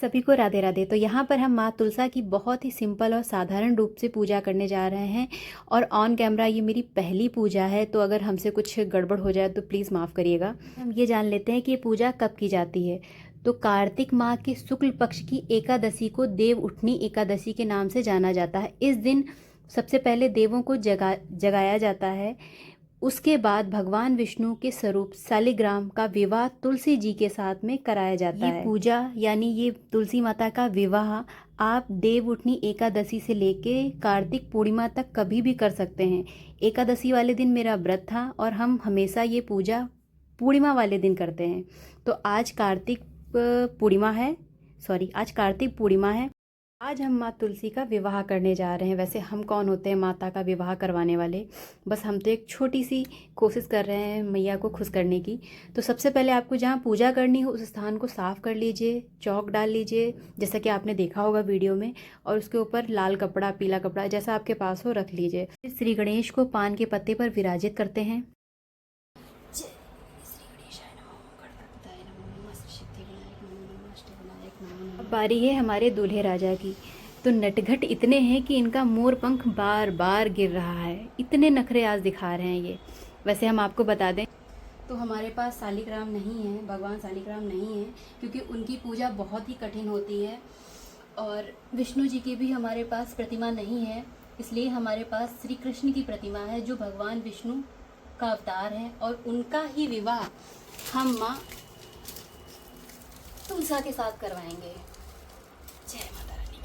सभी को राधे राधे। तो यहाँ पर हम माँ तुलसा की बहुत ही सिंपल और साधारण रूप से पूजा करने जा रहे हैं और ऑन कैमरा ये मेरी पहली पूजा है, तो अगर हमसे कुछ गड़बड़ हो जाए तो प्लीज़ माफ़ करिएगा। हम ये जान लेते हैं कि ये पूजा कब की जाती है। तो कार्तिक माह के शुक्ल पक्ष की एकादशी को देव उठनी एकादशी के नाम से जाना जाता है। इस दिन सबसे पहले देवों को जगाया जाता है। उसके बाद भगवान विष्णु के स्वरूप शालिग्राम का विवाह तुलसी जी के साथ में कराया जाता है। ये पूजा यानी ये तुलसी माता का विवाह आप देव उठनी एकादशी से लेके कार्तिक पूर्णिमा तक कभी भी कर सकते हैं। एकादशी वाले दिन मेरा व्रत था और हम हमेशा ये पूजा पूर्णिमा वाले दिन करते हैं। तो आज कार्तिक पूर्णिमा है, आज कार्तिक पूर्णिमा है। आज हम माँ तुलसी का विवाह करने जा रहे हैं। वैसे हम कौन होते हैं माता का विवाह करवाने वाले, बस हम तो एक छोटी सी कोशिश कर रहे हैं मैया को खुश करने की। तो सबसे पहले आपको जहाँ पूजा करनी हो उस स्थान को साफ़ कर लीजिए, चौक डाल लीजिए जैसा कि आपने देखा होगा वीडियो में, और उसके ऊपर लाल कपड़ा पीला कपड़ा जैसा आपके पास हो रख लीजिए। श्री गणेश को पान के पत्ते पर विराजित करते हैं। अब बारी है हमारे दूल्हे राजा की। तो नटखट इतने हैं कि इनका मोर पंख बार बार गिर रहा है, इतने नखरे आज दिखा रहे हैं ये। वैसे हम आपको बता दें तो हमारे पास शालिग्राम नहीं है, भगवान शालिग्राम नहीं है, क्योंकि उनकी पूजा बहुत ही कठिन होती है। और विष्णु जी की भी हमारे पास प्रतिमा नहीं है, इसलिए हमारे पास श्री कृष्ण की प्रतिमा है जो भगवान विष्णु का अवतार है, और उनका ही विवाह हम माँ तुलसा के साथ करवाएंगे। जय माता रानी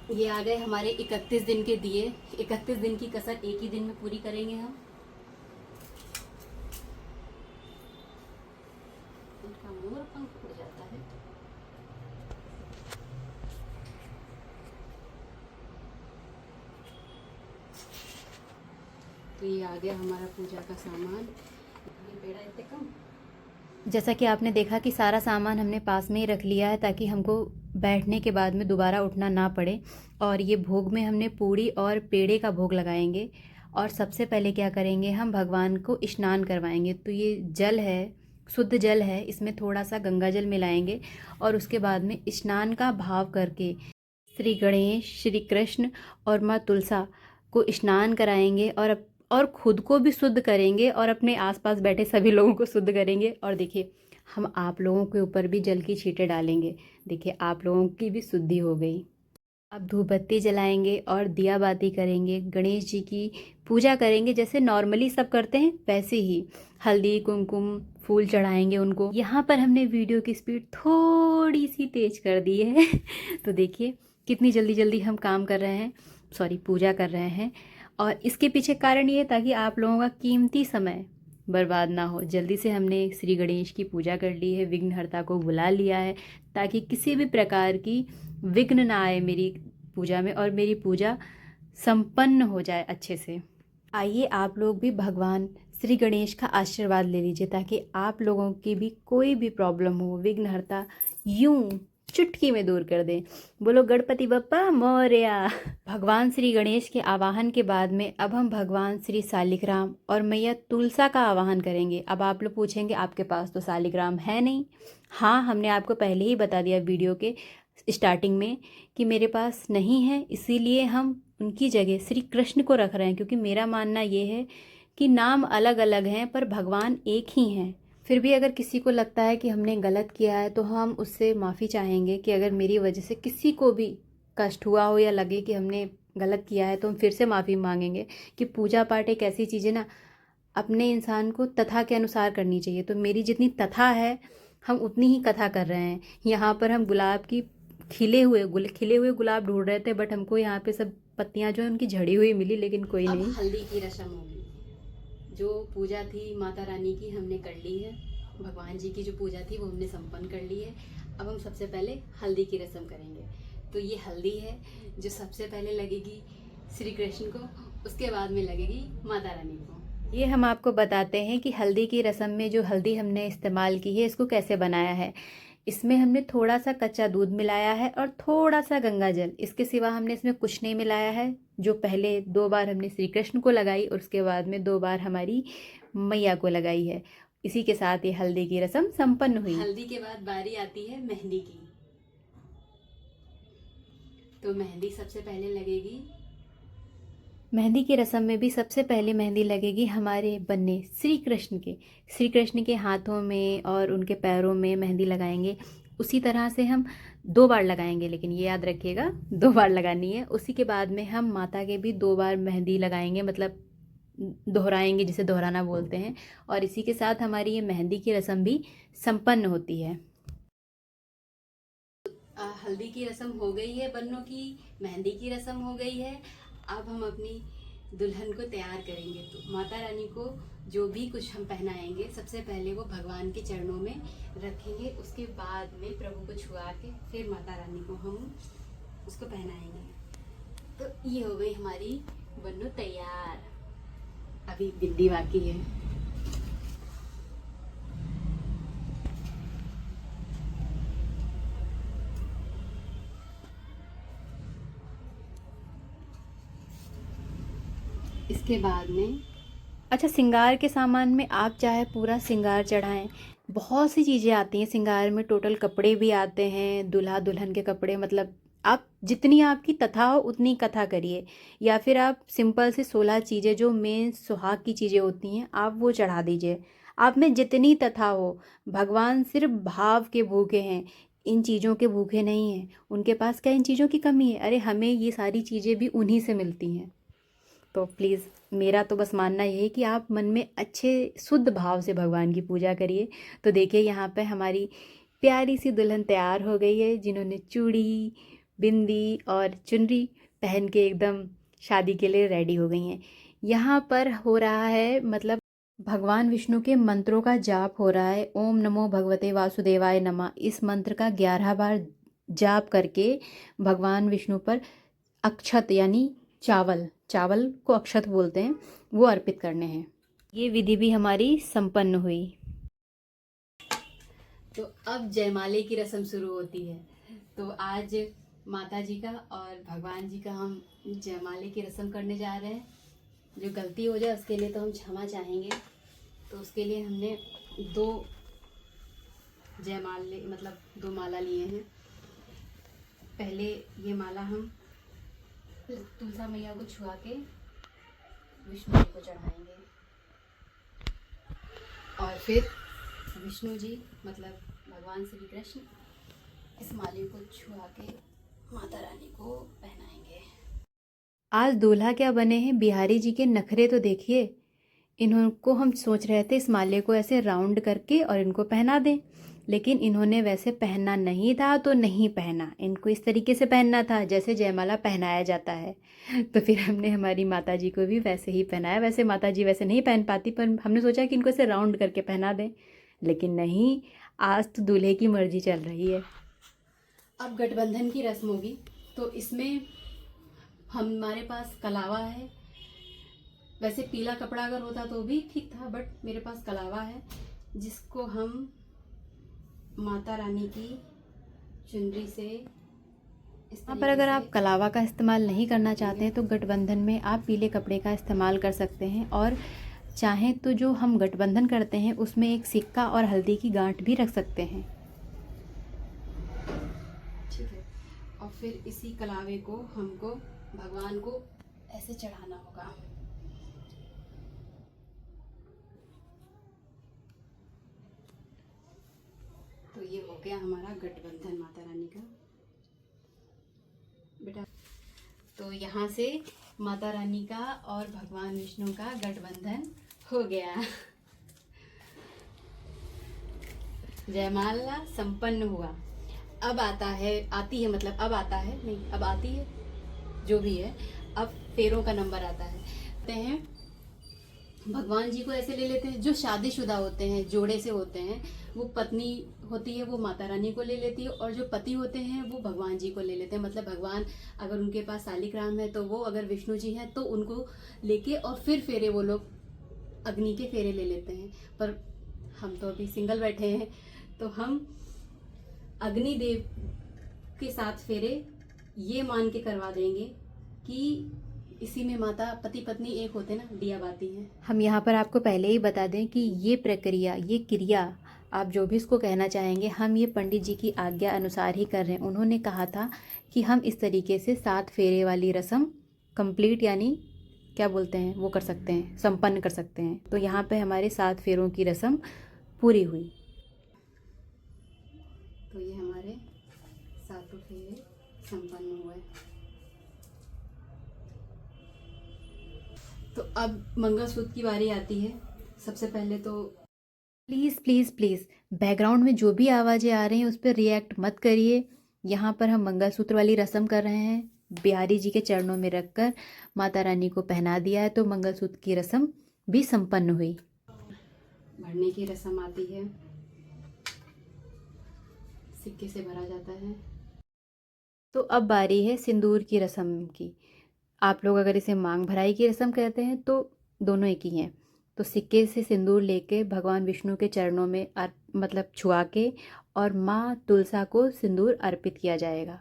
की। ये आ गए हमारे 31 दिन के दिए। 31 दिन की कसर एक ही दिन में पूरी करेंगे हम। इनका मोर पंख उड़ जाता है। तो ये आ गया हमारा पूजा का सामान। ये पेड़ा इतने कम। जैसा कि आपने देखा कि सारा सामान हमने पास में ही रख लिया है ताकि हमको बैठने के बाद में दोबारा उठना ना पड़े। और ये भोग में हमने पूड़ी और पेड़े का भोग लगाएंगे। और सबसे पहले क्या करेंगे, हम भगवान को स्नान करवाएंगे। तो ये जल है, शुद्ध जल है, इसमें थोड़ा सा गंगा जल मिलाएंगे और उसके बाद में स्नान का भाव करके श्री गणेश, श्री कृष्ण और माँ तुलसा को स्नान कराएंगे और खुद को भी शुद्ध करेंगे और अपने आसपास बैठे सभी लोगों को शुद्ध करेंगे। और देखिए हम आप लोगों के ऊपर भी जल की छींटे डालेंगे। देखिए आप लोगों की भी शुद्धि हो गई। अब धूप बत्ती जलाएंगे और दिया बाती करेंगे, गणेश जी की पूजा करेंगे जैसे नॉर्मली सब करते हैं वैसे ही। हल्दी कुमकुम फूल चढ़ाएंगे उनको। यहाँ पर हमने वीडियो की स्पीड थोड़ी सी तेज कर दी है तो देखिए कितनी जल्दी जल्दी हम काम कर रहे हैं, पूजा कर रहे हैं। और इसके पीछे कारण ये ताकि आप लोगों का कीमती समय बर्बाद ना हो। जल्दी से हमने श्री गणेश की पूजा कर ली है, विघ्नहर्ता को बुला लिया है ताकि किसी भी प्रकार की विघ्न ना आए मेरी पूजा में और मेरी पूजा संपन्न हो जाए अच्छे से। आइए आप लोग भी भगवान श्री गणेश का आशीर्वाद ले लीजिए ताकि आप लोगों की भी कोई भी प्रॉब्लम हो विघ्नहर्ता यूं चुटकी में दूर कर दें। बोलो गणपति बप्पा मोरया। भगवान श्री गणेश के आवाहन के बाद में अब हम भगवान श्री शालिग्राम और मैया तुलसा का आवाहन करेंगे। अब आप लोग पूछेंगे आपके पास तो शालिग्राम है नहीं। हाँ, हमने आपको पहले ही बता दिया वीडियो के स्टार्टिंग में कि मेरे पास नहीं है, इसीलिए हम उनकी जगह श्री कृष्ण को रख रहे हैं। क्योंकि मेरा मानना ये है कि नाम अलग अलग हैं पर भगवान एक ही हैं। फिर भी अगर किसी को लगता है कि हमने गलत किया है तो हम उससे माफ़ी चाहेंगे कि अगर मेरी वजह से किसी को भी कष्ट हुआ हो या लगे कि हमने गलत किया है तो हम फिर से माफ़ी मांगेंगे। कि पूजा पाठ एक ऐसी चीज़ है ना, अपने इंसान को तथा के अनुसार करनी चाहिए। तो मेरी जितनी तथा है हम उतनी ही कथा कर रहे हैं। यहाँ पर हम गुलाब की खिले हुए गुलाब ढूंढ रहे थे, बट हमको यहाँ पे सब पत्तियाँ जो है उनकी झड़ी हुई मिली, लेकिन कोई नहीं। हल्दी की रस्म होगी। जो पूजा थी माता रानी की हमने कर ली है, भगवान जी की जो पूजा थी वो हमने संपन्न कर ली है। अब हम सबसे पहले हल्दी की रस्म करेंगे। तो ये हल्दी है जो सबसे पहले लगेगी श्री कृष्ण को, उसके बाद में लगेगी माता रानी को। ये हम आपको बताते हैं कि हल्दी की रस्म में जो हल्दी हमने इस्तेमाल की है इसको कैसे बनाया है। इसमें हमने थोड़ा सा कच्चा दूध मिलाया है और थोड़ा सा गंगा जल, इसके सिवा हमने इसमें कुछ नहीं मिलाया है। जो पहले 2 बार हमने श्री कृष्ण को लगाई और उसके बाद में 2 बार हमारी मैया को लगाई है। इसी के साथ ये हल्दी की रस्म संपन्न हुई। हल्दी के बाद बारी आती है मेहंदी की। तो मेहंदी सबसे पहले लगेगी। मेहंदी की रस्म में भी सबसे पहले मेहंदी लगेगी हमारे बन्ने श्री कृष्ण के। श्री कृष्ण के हाथों में और उनके पैरों में मेहंदी लगाएंगे। उसी तरह से हम 2 बार लगाएंगे, लेकिन ये याद रखिएगा 2 बार लगानी है। उसी के बाद में हम माता के भी 2 बार मेहंदी लगाएंगे, मतलब दोहराएंगे, जिसे दोहराना बोलते हैं। और इसी के साथ हमारी ये मेहंदी की रस्म भी संपन्न होती है। हल्दी की रस्म हो गई है बन्नों की, मेहंदी की रस्म हो गई है। अब हम अपनी दुल्हन को तैयार करेंगे। तो माता रानी को जो भी कुछ हम पहनाएंगे, सबसे पहले वो भगवान के चरणों में रखेंगे। उसके बाद में प्रभु को छुआ के फिर माता रानी को हम उसको पहनाएंगे। तो ये हो गई हमारी बन्नू तैयार। अभी बिंदी बाकी है। इसके बाद में अच्छा, श्रृंगार के सामान में आप चाहे पूरा श्रृंगार चढ़ाएं, बहुत सी चीज़ें आती हैं श्रृंगार में। टोटल कपड़े भी आते हैं, दूल्हा दुल्हन के कपड़े, मतलब आप जितनी आपकी तथा हो उतनी कथा करिए। या फिर आप सिंपल से 16 चीज़ें जो मेन सुहाग की चीज़ें होती हैं आप वो चढ़ा दीजिए। आप में जितनी तथा हो, भगवान सिर्फ भाव के भूखे हैं, इन चीज़ों के भूखे नहीं हैं। उनके पास क्या इन चीज़ों की कमी है? अरे हमें ये सारी चीज़ें भी उन्हीं से मिलती हैं। तो प्लीज़ मेरा तो बस मानना ये है कि आप मन में अच्छे शुद्ध भाव से भगवान की पूजा करिए। तो देखिए यहाँ पे हमारी प्यारी सी दुल्हन तैयार हो गई है, जिन्होंने चूड़ी, बिंदी और चुनरी पहन के एकदम शादी के लिए रेडी हो गई हैं। यहाँ पर हो रहा है, मतलब भगवान विष्णु के मंत्रों का जाप हो रहा है। ओम नमो भगवते वासुदेवाय नमः, इस मंत्र का 11 बार जाप करके भगवान विष्णु पर अक्षत यानी चावल, चावल को अक्षत बोलते हैं, वो अर्पित करने हैं। ये विधि भी हमारी संपन्न हुई। तो अब जयमाले की रस्म शुरू होती है। तो आज माता जी का और भगवान जी का हम जयमाले की रस्म करने जा रहे हैं। जो गलती हो जाए उसके लिए तो हम क्षमा चाहेंगे। तो उसके लिए हमने 2 जयमाले, मतलब 2 माला लिए हैं। पहले ये माला हम तुलसा मैया को छुआ के विष्णु जी को चढ़ाएंगे, और फिर विष्णु जी मतलब भगवान श्री कृष्ण इस माले को छुआ के माता रानी को पहनाएंगे। आज दूल्हा क्या बने हैं, बिहारी जी के नखरे तो देखिए। इनको हम सोच रहे थे इस माले को ऐसे राउंड करके और इनको पहना दें, लेकिन इन्होंने वैसे पहनना नहीं था तो नहीं पहना। इनको इस तरीके से पहनना था जैसे जयमाला पहनाया जाता है। तो फिर हमने हमारी माता जी को भी वैसे ही पहनाया। वैसे माता जी वैसे नहीं पहन पाती, पर हमने सोचा कि इनको ऐसे राउंड करके पहना दें, लेकिन नहीं, आज तो दूल्हे की मर्जी चल रही है। अब गठबंधन की रस्म होगी। तो इसमें हमारे पास कलावा है। वैसे पीला कपड़ा अगर होता तो भी ठीक था, बट मेरे पास कलावा है, जिसको हम माता रानी की चुनरी से यहाँ पर अगर आप कलावा का इस्तेमाल नहीं करना चाहते हैं तो गठबंधन में आप पीले कपड़े का इस्तेमाल कर सकते हैं। और चाहें तो जो हम गठबंधन करते हैं उसमें एक सिक्का और हल्दी की गांठ भी रख सकते हैं। ठीक है। और फिर इसी कलावे को हमको भगवान को ऐसे चढ़ाना होगा। तो ये हो गया हमारा गठबंधन माता रानी का। बेटा, तो यहाँ से माता रानी का और भगवान विष्णु का गठबंधन हो गया। जयमाला संपन्न हुआ। अब आता है, आती है, मतलब अब आता है नहीं, अब आती है, जो भी है, अब फेरों का नंबर आता है। कहते हैं भगवान जी को ऐसे ले लेते हैं। जो शादीशुदा होते हैं, जोड़े से होते हैं, वो पत्नी होती है वो माता रानी को ले लेती है, और जो पति होते हैं वो भगवान जी को ले लेते हैं। मतलब भगवान अगर उनके पास शालिग्राम है तो वो, अगर विष्णु जी हैं तो उनको लेके और फिर फेरे वो लोग अग्नि के फेरे ले लेते हैं। पर हम तो अभी सिंगल बैठे हैं, तो हम अग्निदेव के साथ फेरे ये मान के करवा देंगे कि इसी में माता पति पत्नी एक होते ना, दिया बाती हैं। हम यहाँ पर आपको पहले ही बता दें कि ये प्रक्रिया, ये क्रिया, आप जो भी इसको कहना चाहेंगे, हम ये पंडित जी की आज्ञा अनुसार ही कर रहे हैं। उन्होंने कहा था कि हम इस तरीके से 7 फेरे वाली रस्म कंप्लीट, यानी क्या बोलते हैं, वो कर सकते हैं, संपन्न कर सकते हैं। तो यहाँ पे हमारे 7 फेरों की रस्म पूरी हुई। तो ये हमारे 7 फेरे संपन्न हुए। तो अब मंगलसूत्र की बारी आती है। सबसे पहले तो प्लीज़ प्लीज़ प्लीज़ बैकग्राउंड में जो भी आवाज़ें आ रही हैं उस पर रिएक्ट मत करिए। यहाँ पर हम मंगलसूत्र वाली रस्म कर रहे हैं। बिहारी जी के चरणों में रखकर माता रानी को पहना दिया है, तो मंगलसूत्र की रस्म भी संपन्न हुई। भरने की रस्म आती है, सिक्के से भरा जाता है। तो अब बारी है सिंदूर की रस्म की। आप लोग अगर इसे मांग भराई की रस्म कहते हैं तो दोनों एक ही हैं। तो सिक्के से सिंदूर लेके भगवान विष्णु के चरणों में मतलब छुआ के और माँ तुलसा को सिंदूर अर्पित किया जाएगा।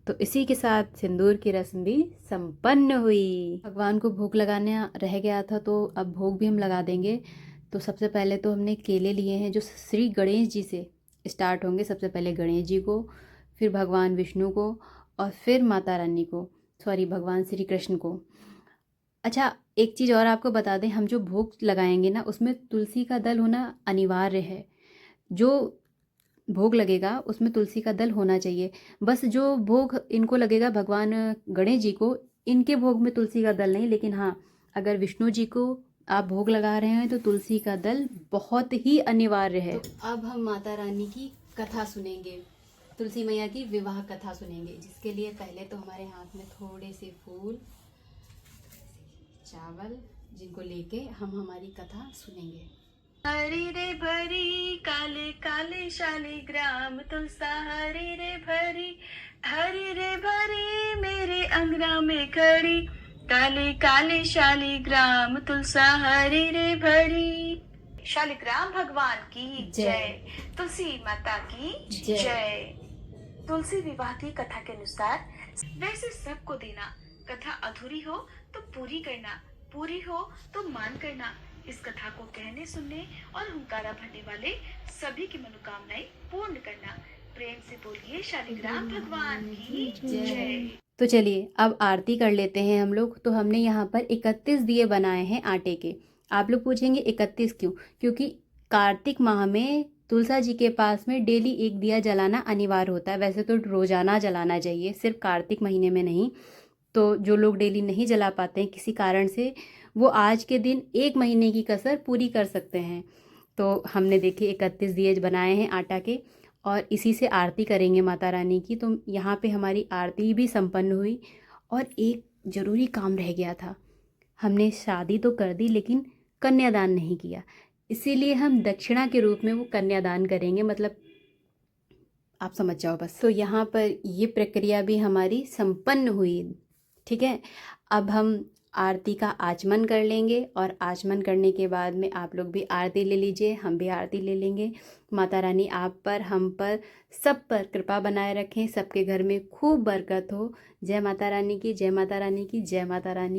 तो इसी के साथ सिंदूर की रस्म भी संपन्न हुई। भगवान को भोग लगाने रह गया था, तो अब भोग भी हम लगा देंगे। तो सबसे पहले तो हमने केले लिए हैं जो श्री गणेश जी से स्टार्ट होंगे। सबसे पहले गणेश जी को, फिर भगवान विष्णु को, और फिर माता रानी को, सॉरी भगवान श्री कृष्ण को। अच्छा, एक चीज़ और आपको बता दें, हम जो भोग लगाएंगे ना उसमें तुलसी का दल होना अनिवार्य है। जो भोग लगेगा उसमें तुलसी का दल होना चाहिए। बस जो भोग इनको लगेगा भगवान गणेश जी को, इनके भोग में तुलसी का दल नहीं, लेकिन हाँ अगर विष्णु जी को आप भोग लगा रहे हैं तो तुलसी का दल बहुत ही अनिवार्य है। तो अब हम माता रानी की कथा सुनेंगे, तुलसी मैया की विवाह कथा सुनेंगे, जिसके लिए पहले तो हमारे हाथ में थोड़े से फूल, चावल, जिनको लेके हम हमारी कथा सुनेंगे। हरी रे भरी काले काले शालिग्राम तुलसा, हरी रे भरी मेरे अंगना में खड़ी, काले काले शालिग्राम तुलसा हरी रे भरी। शालिग्राम भगवान की जय, तुलसी माता की जय। तुलसी विवाह की कथा के अनुसार वैसे सबको देना, कथा अधूरी हो तो पूरी करना, पूरी हो तो मान करना। इस कथा को कहने, सुनने और हुंकारा भरने वाले सभी की मनोकामनाएं पूर्ण करना। प्रेम से बोलिए शालिग्राम भगवान की जय। तो चलिए अब आरती कर लेते हैं हम लोग। तो हमने यहाँ पर 31 दिए बनाए हैं आटे के। आप लोग पूछेंगे 31 क्यों? क्योंकि कार्तिक माह में तुलसा जी के पास में डेली एक दिया जलाना अनिवार्य होता है। वैसे तो रोज़ाना जलाना चाहिए, सिर्फ कार्तिक महीने में नहीं। तो जो लोग डेली नहीं जला पाते हैं किसी कारण से, वो आज के दिन 1 महीने की कसर पूरी कर सकते हैं। तो हमने देखिए 31 दिए बनाए हैं आटा के, और इसी से आरती करेंगे माता रानी की। तो यहाँ पे हमारी आरती भी संपन्न हुई। और एक ज़रूरी काम रह गया था, हमने शादी तो कर दी लेकिन कन्यादान नहीं किया, इसीलिए हम दक्षिणा के रूप में वो कन्यादान करेंगे, मतलब आप समझ जाओ बस। तो यहाँ पर ये प्रक्रिया भी हमारी संपन्न हुई। ठीक है, अब हम आरती का आचमन कर लेंगे, और आचमन करने के बाद में आप लोग भी आरती ले लीजिए, हम भी आरती ले लेंगे। माता रानी आप पर, हम पर, सब पर कृपा बनाए रखें, सबके घर में खूब बरकत हो। जय माता रानी की, जय माता रानी की, जय माता रानी।